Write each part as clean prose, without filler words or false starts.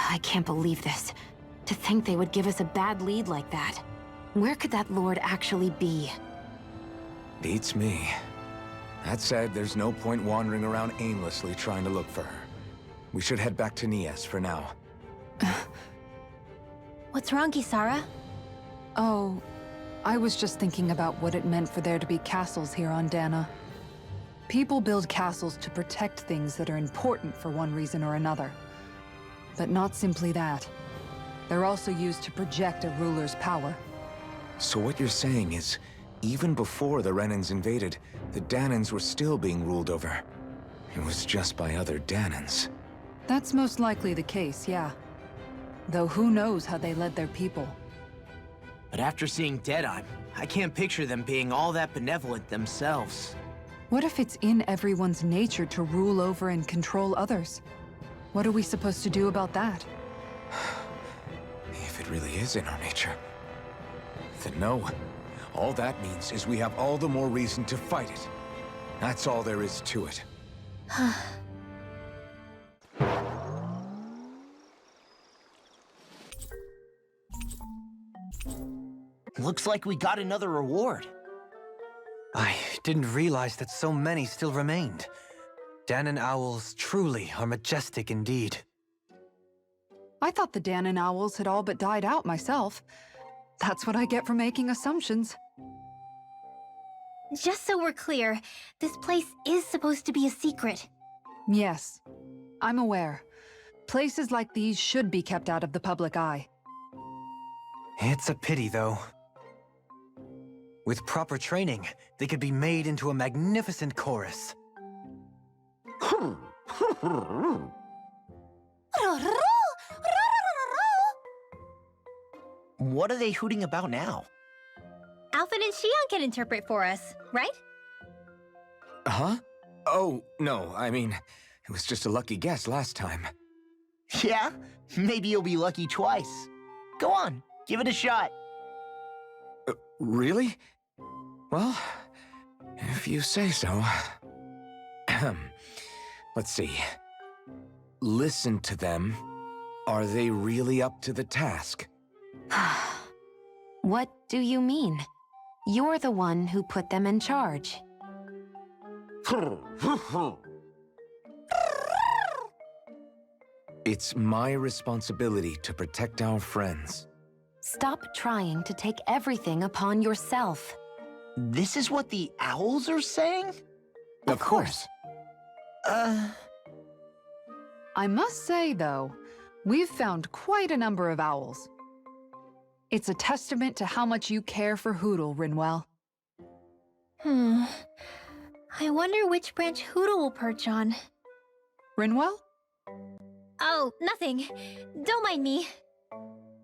I can't believe this. To think they would give us a bad lead like that. Where could that lord actually be? Beats me. That said, there's no point wandering around aimlessly trying to look for her. We should head back to Nias for now. What's wrong, Kisara? Oh, I was just thinking about what it meant for there to be castles here on Dana. People build castles to protect things that are important for one reason or another. But not simply that. They're also used to project a ruler's power. So what you're saying is, even before the Renans invaded, the Danans were still being ruled over. It was just by other Danans. That's most likely the case, yeah. Though who knows how they led their people. But after seeing Deadeye, I can't picture them being all that benevolent themselves. What if it's in everyone's nature to rule over and control others? What are we supposed to do about that? If it really is in our nature, then no. All that means is we have all the more reason to fight it. That's all there is to it. Looks like we got another reward. I didn't realize that so many still remained. Danan owls truly are majestic indeed. I thought the Danan owls had all but died out myself. That's what I get for making assumptions. Just so we're clear, this place is supposed to be a secret. Yes, I'm aware. Places like these should be kept out of the public eye. It's a pity, though. With proper training, they could be made into a magnificent chorus. What are they hooting about now? Alphen and Xion can interpret for us, right? Huh? Oh, no, I mean, it was just a lucky guess last time. Yeah? Maybe you'll be lucky twice. Go on, give it a shot. Really? Well, if you say so. Let's see. Listen to them. Are they really up to the task? What do you mean? You're the one who put them in charge. It's my responsibility to protect our friends. Stop trying to take everything upon yourself. This is what the owls are saying? Of course. I must say, though, we've found quite a number of owls. It's a testament to how much you care for Hootle, Rinwell. I wonder which branch Hootle will perch on. Rinwell? Oh, nothing. Don't mind me.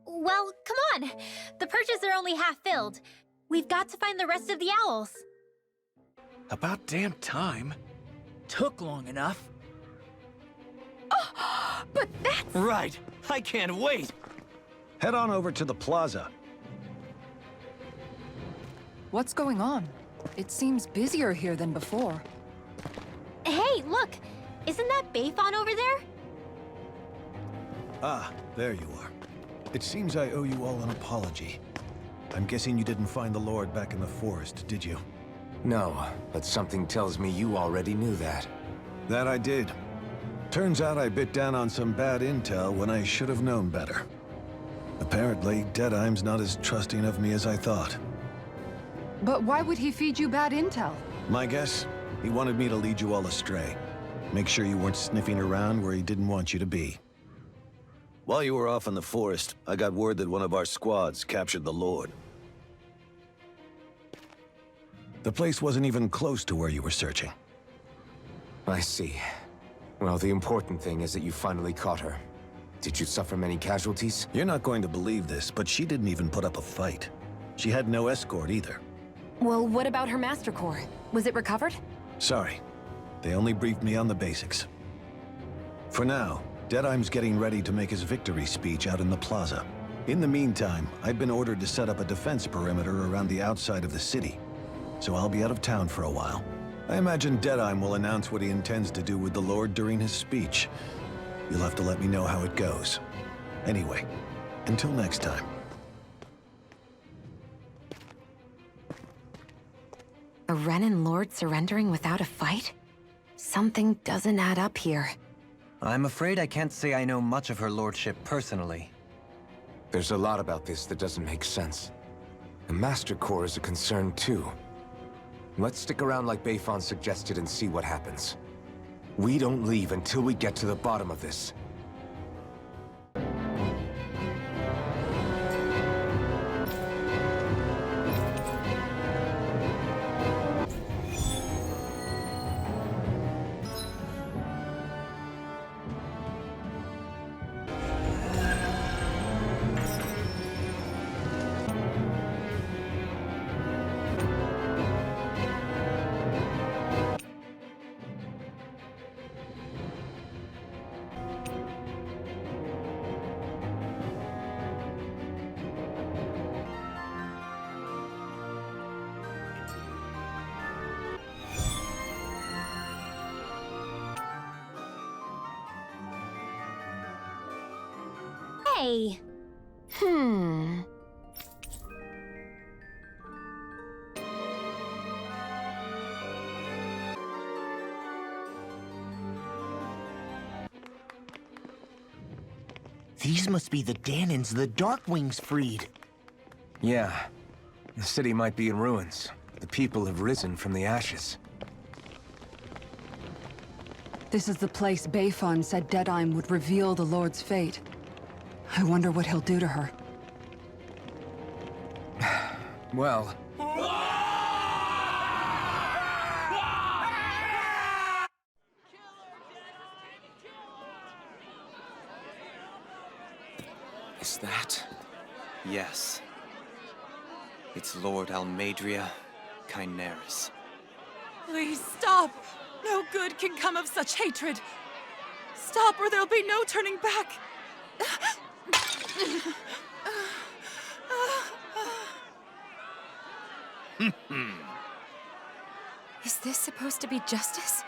Well, come on. The perches are only half filled. We've got to find the rest of the owls. About damn time. Took long enough. But that's... Right. I can't wait. Head on over to the plaza. What's going on? It seems busier here than before. Hey, look! Isn't that Bayfon over there? Ah, there you are. It seems I owe you all an apology. I'm guessing you didn't find the Lord back in the forest, did you? No, but something tells me you already knew that. That I did. Turns out I bit down on some bad intel when I should have known better. Apparently, Deadeye's not as trusting of me as I thought. But why would he feed you bad intel? My guess? He wanted me to lead you all astray. Make sure you weren't sniffing around where he didn't want you to be. While you were off in the forest, I got word that one of our squads captured the Lord. The place wasn't even close to where you were searching. I see. Well, the important thing is that you finally caught her. Did you suffer many casualties? You're not going to believe this, but she didn't even put up a fight. She had no escort either. Well, what about her Master Core? Was it recovered? Sorry. They only briefed me on the basics. For now, Deadeye's getting ready to make his victory speech out in the plaza. In the meantime, I've been ordered to set up a defense perimeter around the outside of the city. So I'll be out of town for a while. I imagine Deadeye will announce what he intends to do with the Lord during his speech. You'll have to let me know how it goes. Anyway, until next time. A Renan lord surrendering without a fight? Something doesn't add up here. I'm afraid I can't say I know much of her lordship personally. There's a lot about this that doesn't make sense. The Master Corps is a concern too. Let's stick around like Bayfon suggested and see what happens. We don't leave until we get to the bottom of this. Hey! These must be the Danans the Darkwings freed. Yeah. The city might be in ruins. The people have risen from the ashes. This is the place Bayfon said Deadime would reveal the Lord's fate. I wonder what he'll do to her. Well... Is that... Yes. It's Lord Almeidria Kynaris. Please stop! No good can come of such hatred. Stop or there'll be no turning back. Is this supposed to be justice?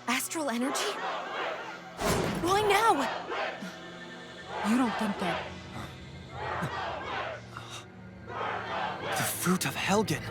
Astral energy? Why now? You don't think that... The fruit of Helgen.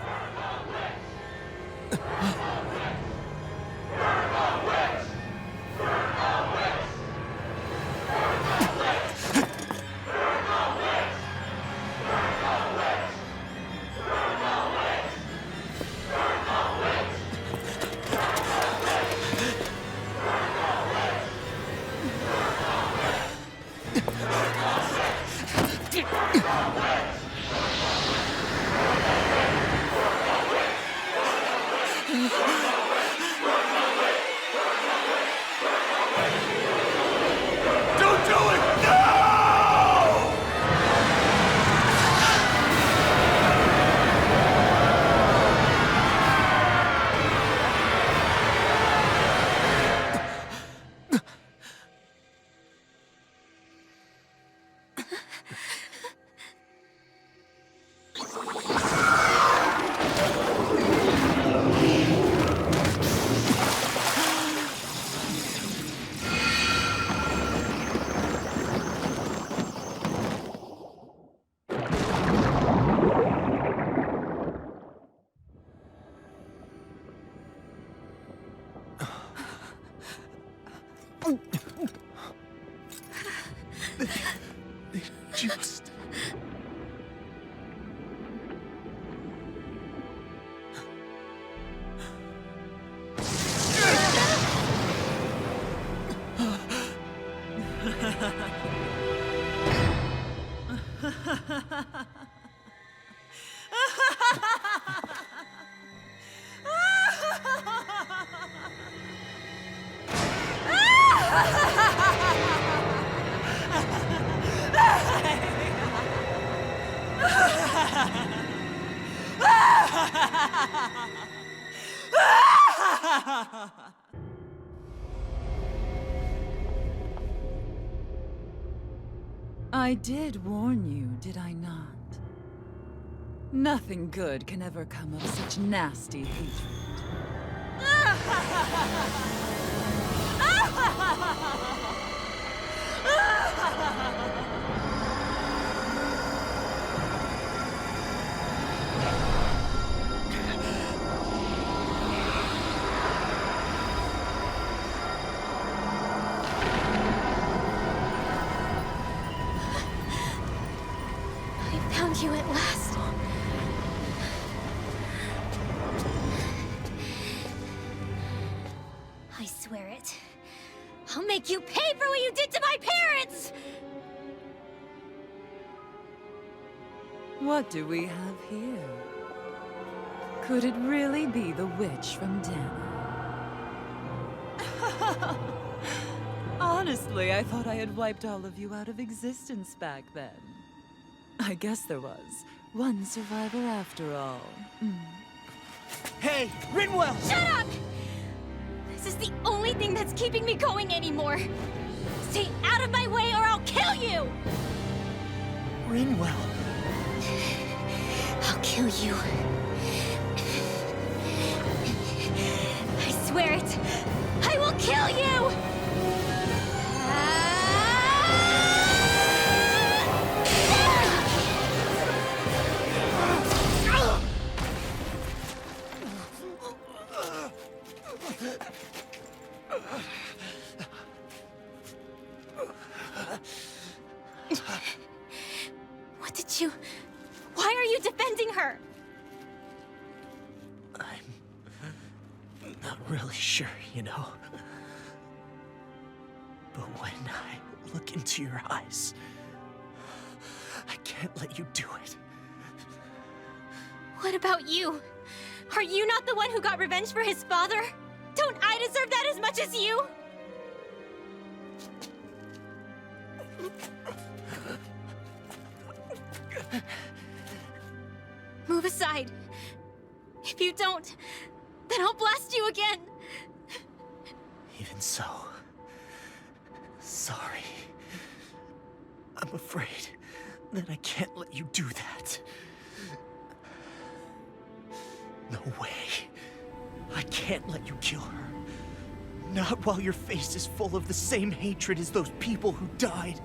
Just... I did warn you, did I not? Nothing good can ever come of such nasty hatred. I found you at last. I swear it. I'll make you pay for what you did to my parents! What do we have here? Could it really be the witch from Dana? Honestly, I thought I had wiped all of you out of existence back then. I guess there was one survivor after all. Hey, Rinwell! Shut up! This is the only thing that's keeping me going anymore. Stay out of my way or I'll kill you! Rinwell. I'll kill you. I swear it. I will kill you! What did you... Why are you defending her? I'm not really sure, you know. But when I look into your eyes, I can't let you do it. What about you? Are you not the one who got revenge for his father? Don't I deserve that as much as you? Move aside. If you don't, then I'll blast you again. Even so, sorry. I'm afraid that I can't let you do that. No way. I can't let you kill her. Not while your face is full of the same hatred as those people who died.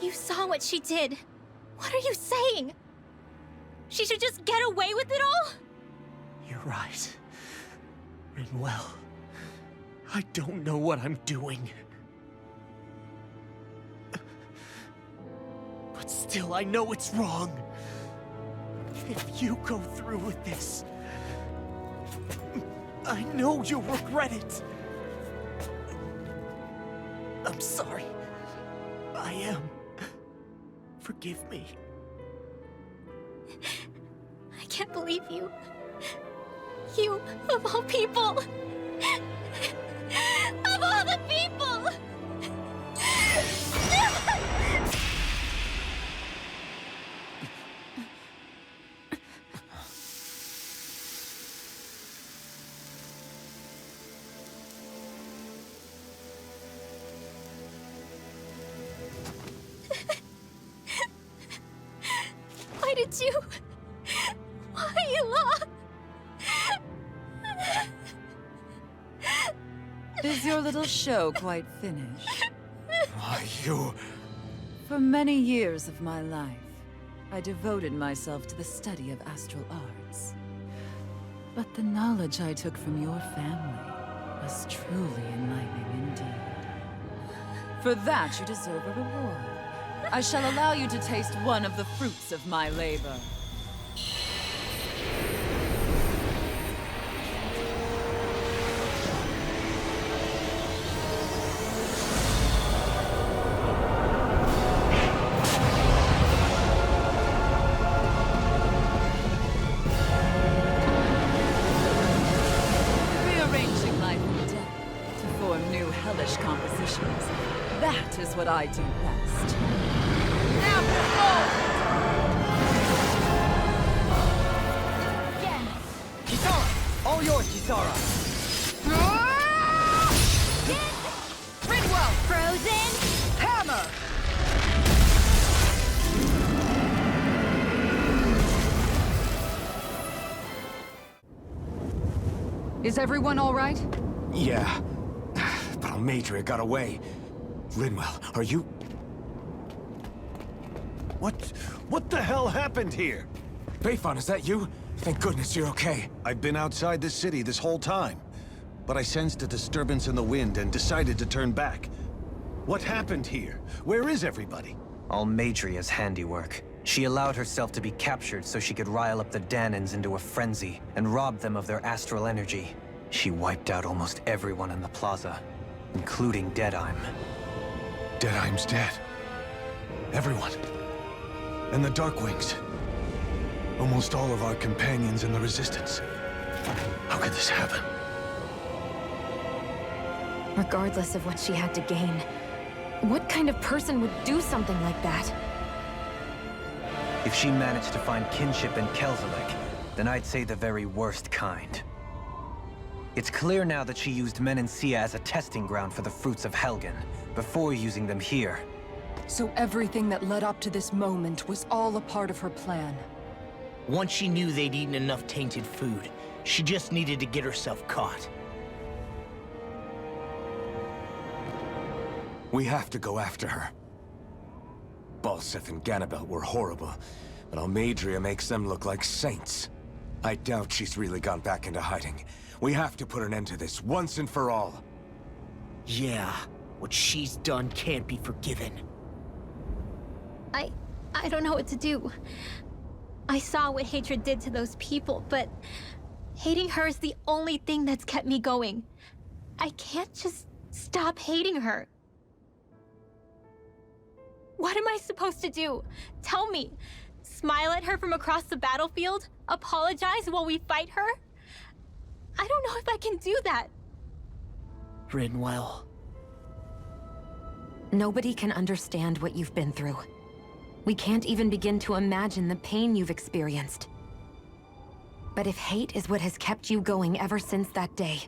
You saw what she did. What are you saying? She should just get away with it all? You're right. Rinwell, I don't know what I'm doing. But still, I know it's wrong. If you go through with this, I know you'll regret it. I'm sorry. I am. Forgive me. I can't believe you. You, of all people. Of all the people! Why did you... Why, Ela? Is your little show quite finished? Are you... For many years of my life, I devoted myself to the study of astral arts. But the knowledge I took from your family was truly enlightening indeed. For that, you deserve a reward. I shall allow you to taste one of the fruits of my labor. Rearranging life and death to form new hellish compositions. That is what I do best. Now, all yours, Kisara! Rinwell! Frozen! Hammer! Is everyone all right? Yeah. But Aumedria got away. Rinwell, are you... What the hell happened here? Bayfon, is that you? Thank goodness you're okay. I've been outside the city this whole time, but I sensed a disturbance in the wind and decided to turn back. What happened here? Where is everybody? Aumedria's handiwork. She allowed herself to be captured so she could rile up the Danans into a frenzy and rob them of their astral energy. She wiped out almost everyone in the plaza, including Deadheim. Deadheim's dead. Everyone. And the Darkwings. Almost all of our companions in the Resistance. How could this happen? Regardless of what she had to gain, what kind of person would do something like that? If she managed to find kinship in Kelzelik, then I'd say the very worst kind. It's clear now that she used Menancia as a testing ground for the fruits of Helgen, before using them here. So everything that led up to this moment was all a part of her plan. Once she knew they'd eaten enough tainted food, she just needed to get herself caught. We have to go after her. Balseth and Ganabelt were horrible, but Aumedria makes them look like saints. I doubt she's really gone back into hiding. We have to put an end to this once and for all. Yeah, what she's done can't be forgiven. I don't know what to do. I saw what hatred did to those people, but hating her is the only thing that's kept me going. I can't just stop hating her. What am I supposed to do? Tell me. Smile at her from across the battlefield? Apologize while we fight her? I don't know if I can do that. Rinwell. Nobody can understand what you've been through. We can't even begin to imagine the pain you've experienced. But if hate is what has kept you going ever since that day,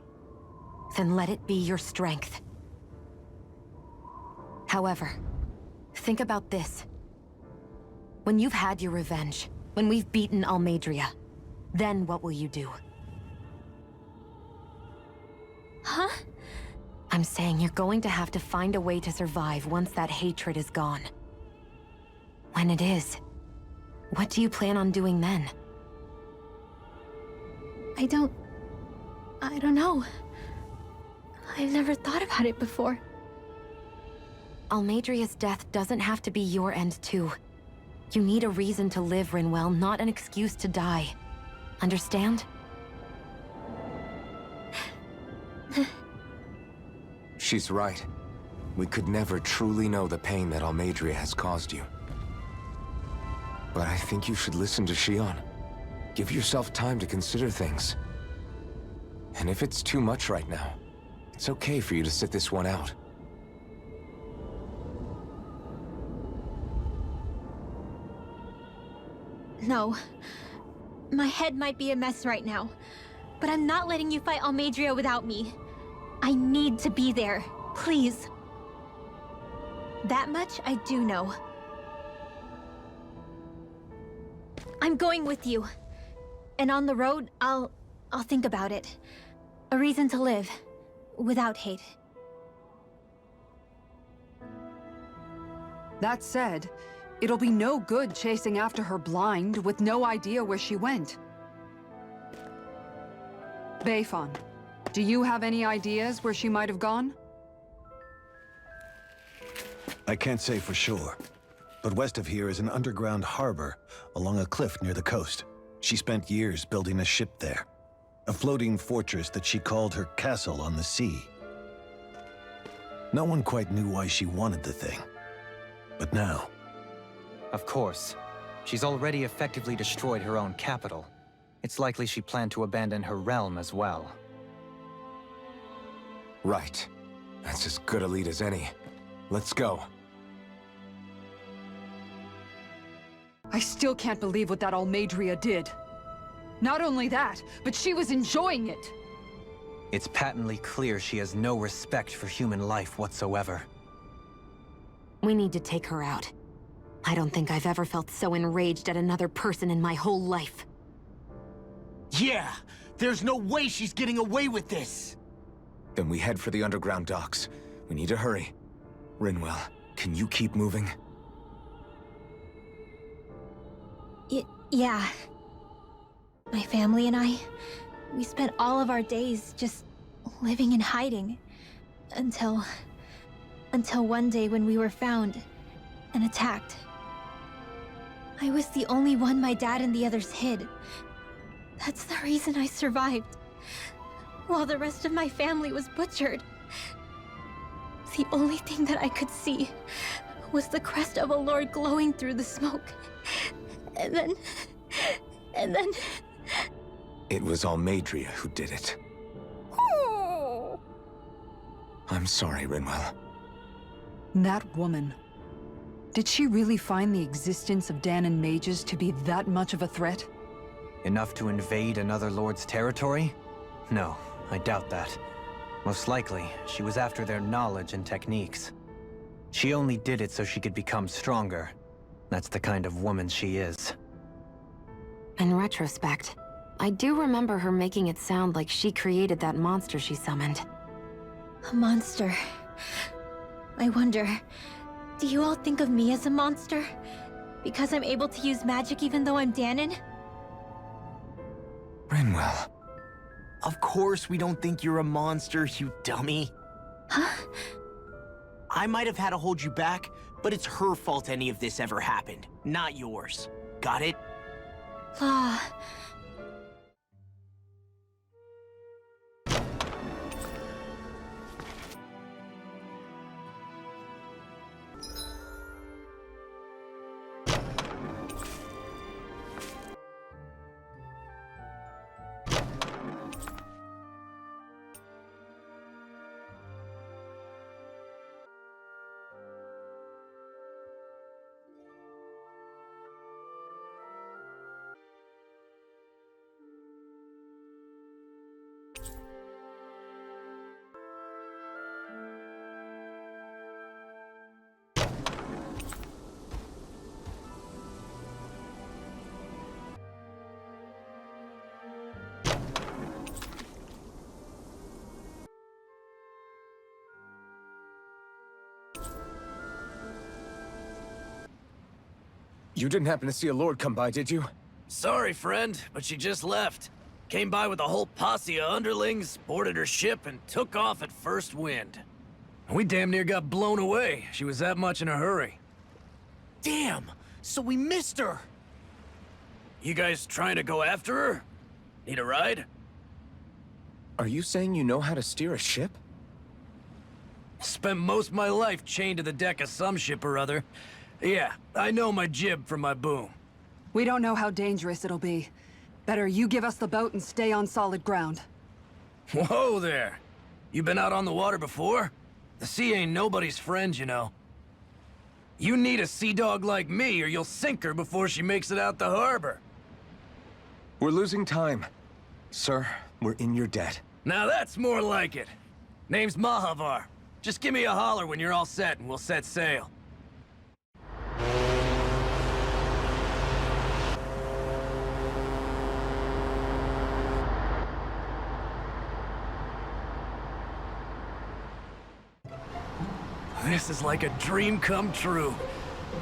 then let it be your strength. However, think about this. When you've had your revenge, when we've beaten Aumedria, then what will you do? Huh? I'm saying you're going to have to find a way to survive once that hatred is gone. When it is, what do you plan on doing then? I don't know. I've never thought about it before. Aumedria's death doesn't have to be your end too. You need a reason to live, Rinwell, not an excuse to die. Understand? She's right. We could never truly know the pain that Aumedria has caused you. But I think you should listen to Xion. Give yourself time to consider things. And if it's too much right now, it's okay for you to sit this one out. No. My head might be a mess right now, but I'm not letting you fight Aumedria without me. I need to be there, please. That much I do know. I'm going with you. And on the road, I'll think about it. A reason to live, without hate. That said, it'll be no good chasing after her blind with no idea where she went. Bayfon, do you have any ideas where she might have gone? I can't say for sure, but west of here is an underground harbor along a cliff near the coast. She spent years building a ship there, a floating fortress that she called her castle on the sea. No one quite knew why she wanted the thing, but now... Of course. She's already effectively destroyed her own capital. It's likely she planned to abandon her realm as well. Right. That's as good a lead as any. Let's go. I still can't believe what that Aumedria did. Not only that, but she was enjoying it. It's patently clear she has no respect for human life whatsoever. We need to take her out. I don't think I've ever felt so enraged at another person in my whole life. Yeah! There's no way she's getting away with this! Then we head for the underground docks. We need to hurry. Rinwell, can you keep moving? Yeah. My family and I, we spent all of our days just living in hiding. Until one day when we were found and attacked. I was the only one my dad and the others hid. That's the reason I survived. While the rest of my family was butchered. The only thing that I could see was the crest of a lord glowing through the smoke. And then... It was Almedria who did it. I'm sorry, Rinwell. That woman. Did she really find the existence of Danon mages to be that much of a threat? Enough to invade another lord's territory? No, I doubt that. Most likely, she was after their knowledge and techniques. She only did it so she could become stronger. That's the kind of woman she is. In retrospect, I do remember her making it sound like she created that monster she summoned. A monster. I wonder, do you all think of me as a monster? Because I'm able to use magic even though I'm Danon? Rinwell. Of course we don't think you're a monster, you dummy. Huh? I might have had to hold you back, but it's her fault any of this ever happened, not yours. Got it? Ah. You didn't happen to see a lord come by, did you? Sorry, friend, but she just left. Came by with a whole posse of underlings, boarded her ship, and took off at first wind. We damn near got blown away. She was that much in a hurry. Damn! So we missed her! You guys trying to go after her? Need a ride? Are you saying you know how to steer a ship? Spent most of my life chained to the deck of some ship or other. Yeah, I know my jib from my boom. We don't know how dangerous it'll be. Better you give us the boat and stay on solid ground. Whoa there! You been out on the water before? The sea ain't nobody's friend, you know. You need a sea dog like me, or you'll sink her before she makes it out the harbor. We're losing time. Sir, we're in your debt. Now that's more like it. Name's Mahavar. Just give me a holler when you're all set and we'll set sail. This is like a dream come true.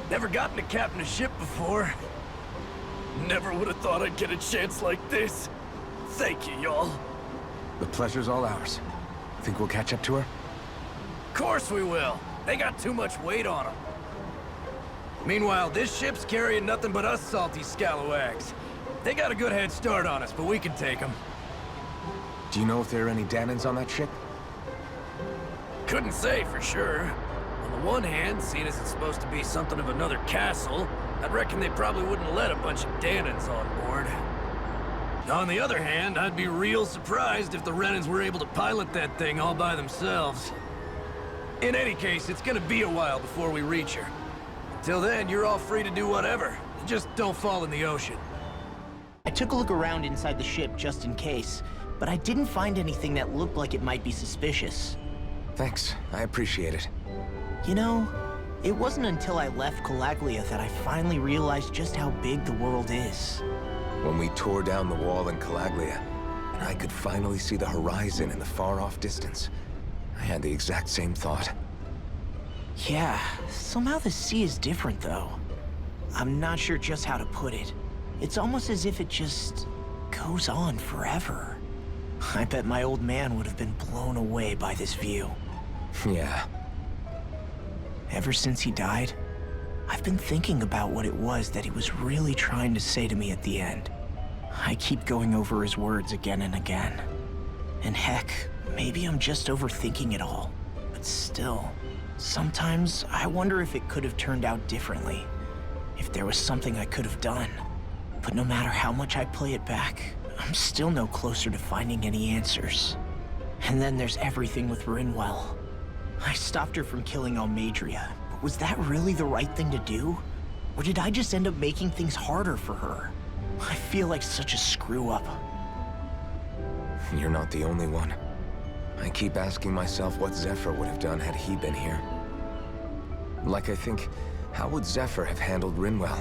Never gotten to captain a ship before. Never would have thought I'd get a chance like this. Thank you, y'all. The pleasure's all ours. Think we'll catch up to her? Course we will. They got too much weight on them. Meanwhile, this ship's carrying nothing but us salty scalawags. They got a good head start on us, but we can take them. Do you know if there are any Danons on that ship? Couldn't say for sure. On the one hand, seeing as it's supposed to be something of another castle, I'd reckon they probably wouldn't let a bunch of Danons on board. On the other hand, I'd be real surprised if the Renans were able to pilot that thing all by themselves. In any case, it's gonna be a while before we reach her. Till then, you're all free to do whatever. Just don't fall in the ocean. I took a look around inside the ship just in case, but I didn't find anything that looked like it might be suspicious. Thanks, I appreciate it. You know, it wasn't until I left Calaglia that I finally realized just how big the world is. When we tore down the wall in Calaglia, and I could finally see the horizon in the far-off distance, I had the exact same thought. Yeah, somehow the sea is different though. I'm not sure just how to put it. It's almost as if it just goes on forever. I bet my old man would have been blown away by this view. Yeah. Ever since he died, I've been thinking about what it was that he was really trying to say to me at the end. I keep going over his words again and again. And heck, maybe I'm just overthinking it all. But still, sometimes I wonder if it could have turned out differently. If there was something I could have done. But no matter how much I play it back, I'm still no closer to finding any answers. And then there's everything with Rinwell. I stopped her from killing Aumedria, but was that really the right thing to do? Or did I just end up making things harder for her? I feel like such a screw-up. You're not the only one. I keep asking myself what Zephyr would have done had he been here. Like I think, how would Zephyr have handled Rinwell?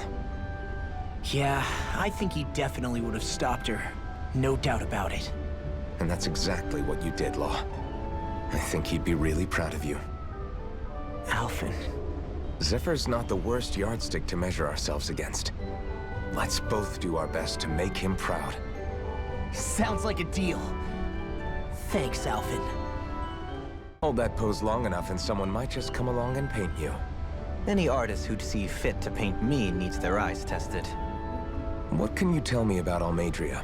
Yeah, I think he definitely would have stopped her. No doubt about it. And that's exactly what you did, Law. I think he'd be really proud of you. Alphen. Zephyr's not the worst yardstick to measure ourselves against. Let's both do our best to make him proud. Sounds like a deal. Thanks, Alphen. Hold that pose long enough and someone might just come along and paint you. Any artist who'd see fit to paint me needs their eyes tested. What can you tell me about Aumedria?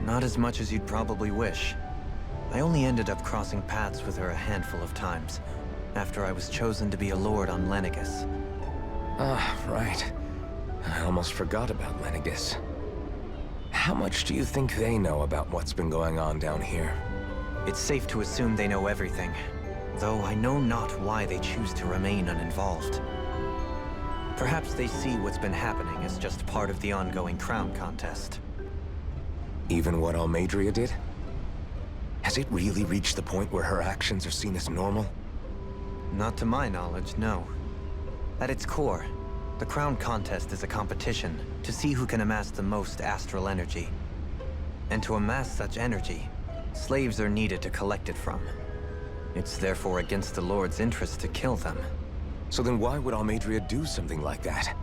Not as much as you'd probably wish. I only ended up crossing paths with her a handful of times, after I was chosen to be a lord on Lenegus. Ah, right. I almost forgot about Lenegus. How much do you think they know about what's been going on down here? It's safe to assume they know everything, though I know not why they choose to remain uninvolved. Perhaps they see what's been happening as just part of the ongoing crown contest. Even what Aumedria did? Has it really reached the point where her actions are seen as normal? Not to my knowledge, no. At its core, the crown contest is a competition to see who can amass the most astral energy. And to amass such energy, slaves are needed to collect it from. It's therefore against the Lord's interest to kill them. So then why would Aumedria do something like that?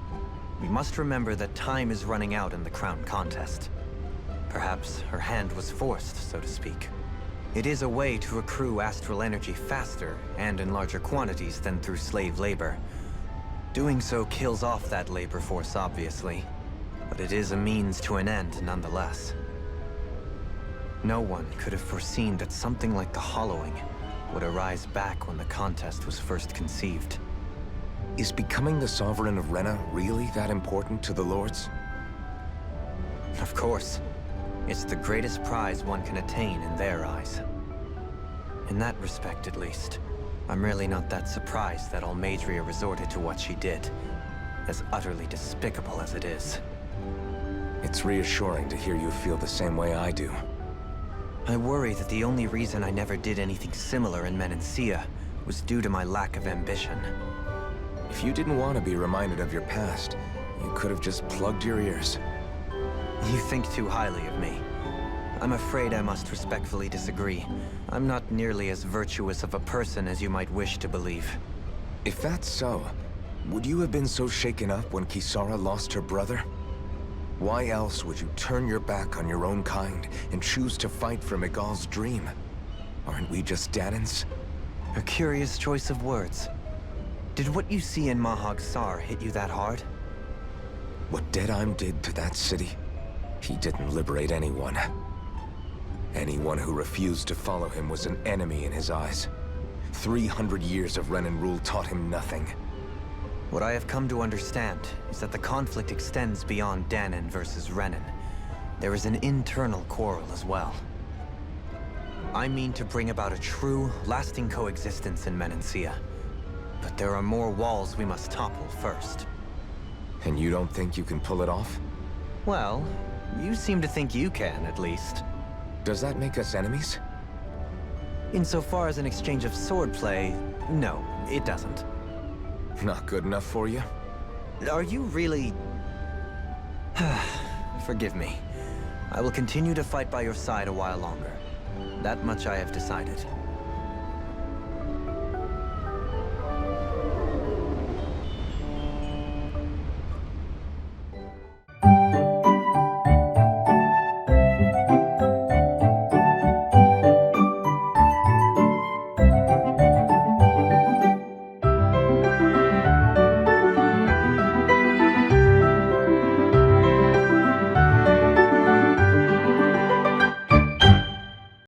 We must remember that time is running out in the crown contest. Perhaps her hand was forced, so to speak. It is a way to accrue astral energy faster and in larger quantities than through slave labor. Doing so kills off that labor force, obviously, but it is a means to an end nonetheless. No one could have foreseen that something like the Hollowing would arise back when the contest was first conceived. Is becoming the Sovereign of Rena really that important to the Lords? Of course. It's the greatest prize one can attain in their eyes. In that respect, at least, I'm really not that surprised that Aumedria resorted to what she did, as utterly despicable as it is. It's reassuring to hear you feel the same way I do. I worry that the only reason I never did anything similar in Menancia was due to my lack of ambition. If you didn't want to be reminded of your past, you could have just plugged your ears. You think too highly of me. I'm afraid I must respectfully disagree. I'm not nearly as virtuous of a person as you might wish to believe. If that's so, would you have been so shaken up when Kisara lost her brother? Why else would you turn your back on your own kind and choose to fight for Miguel's dream? Aren't we just Danans? A curious choice of words. Did what you see in Mahag Sar hit you that hard? What Deadheim did to that city, he didn't liberate anyone. Anyone who refused to follow him was an enemy in his eyes. 300 years of Renan rule taught him nothing. What I have come to understand is that the conflict extends beyond Danan versus Renan. There is an internal quarrel as well. I mean to bring about a true, lasting coexistence in Menancia. But there are more walls we must topple first. And you don't think you can pull it off? Well, You seem to think you can, at least. Does that make us enemies? Insofar as an exchange of swordplay, no, it doesn't. Not good enough for you? Are you really... Forgive me. I will continue to fight by your side a while longer. That much I have decided.